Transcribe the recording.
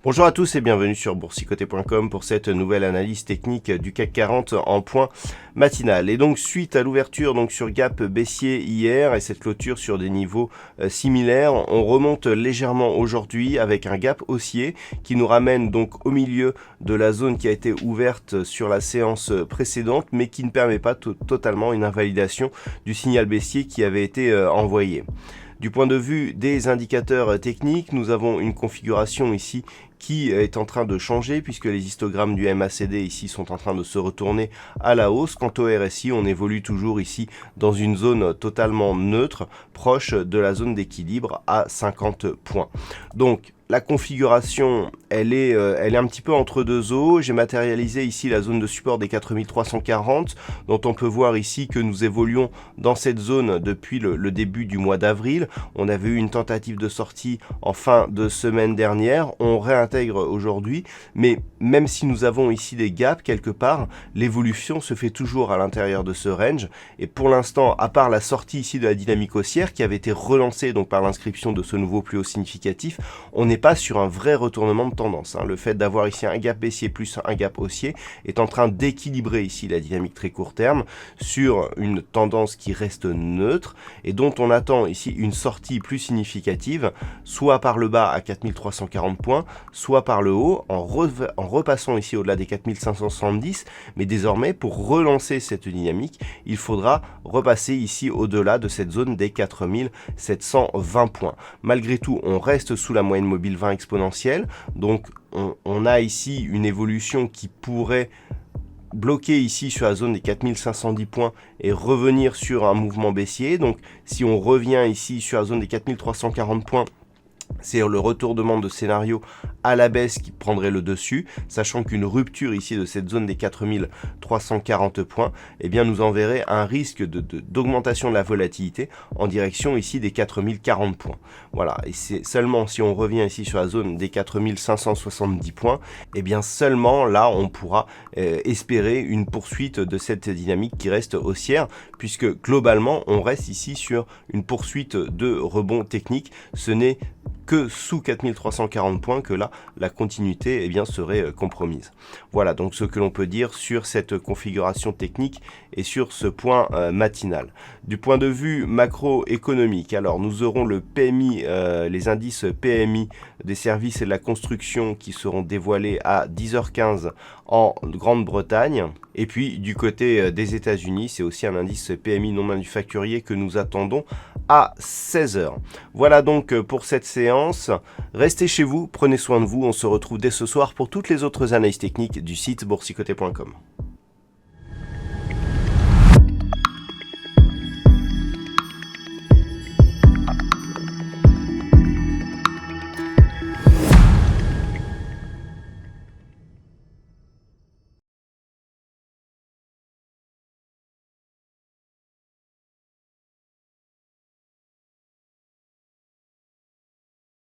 Bonjour à tous et bienvenue sur boursicoté.com pour cette nouvelle analyse technique du CAC 40 en point matinal. Et donc suite à l'ouverture sur gap baissier hier et cette clôture sur des niveaux similaires, on remonte légèrement aujourd'hui avec un gap haussier qui nous ramène donc au milieu de la zone qui a été ouverte sur la séance précédente mais qui ne permet pas totalement une invalidation du signal baissier qui avait été envoyé. Du point de vue des indicateurs techniques, nous avons une configuration ici qui est en train de changer puisque les histogrammes du MACD ici sont en train de se retourner à la hausse. Quant au RSI, on évolue toujours ici dans une zone totalement neutre, proche de la zone d'équilibre à 50 points. Donc, la configuration, elle est un petit peu entre deux eaux. J'ai matérialisé ici la zone de support des 4340, dont on peut voir ici que nous évoluons dans cette zone depuis le début du mois d'avril. On avait eu une tentative de sortie en fin de semaine dernière. On réintègre aujourd'hui, mais même si nous avons ici des gaps quelque part, l'évolution se fait toujours à l'intérieur de ce range. Et pour l'instant, à part la sortie ici de la dynamique haussière qui avait été relancée donc par l'inscription de ce nouveau plus haut significatif, on n'est pas sur un vrai retournement de tendance. Le fait d'avoir ici un gap baissier plus un gap haussier est en train d'équilibrer ici la dynamique très court terme sur une tendance qui reste neutre et dont on attend ici une sortie plus significative, soit par le bas à 4340 points, soit par le haut en repassant ici au-delà des 4570. Mais désormais, pour relancer cette dynamique, il faudra repasser ici au-delà de cette zone des 4720 points. Malgré tout, on reste sous la moyenne mobile 20 exponentielle, donc on a ici une évolution qui pourrait bloquer ici sur la zone des 4510 points et revenir sur un mouvement baissier. Donc si on revient ici sur la zone des 4340 points, c'est le retournement de scénario à la baisse qui prendrait le dessus, sachant qu'une rupture ici de cette zone des 4340 points, eh bien nous enverrait un risque d'augmentation de la volatilité en direction ici des 4040 points. Voilà, et c'est seulement si on revient ici sur la zone des 4570 points, eh bien seulement là on pourra espérer une poursuite de cette dynamique qui reste haussière, puisque globalement on reste ici sur une poursuite de rebond technique. Ce n'est que sous 4340 points que là, la continuité eh bien, serait compromise. Voilà donc ce que l'on peut dire sur cette configuration technique et sur ce point matinal. Du point de vue macroéconomique, alors nous aurons le PMI, les indices PMI des services et de la construction qui seront dévoilés à 10h15 en Grande-Bretagne. Et puis du côté des États-Unis, c'est aussi un indice PMI non manufacturier que nous attendons à 16h. Voilà donc pour cette séance. Restez chez vous, prenez soin de vous. On se retrouve dès ce soir pour toutes les autres analyses techniques du site boursicoté.com.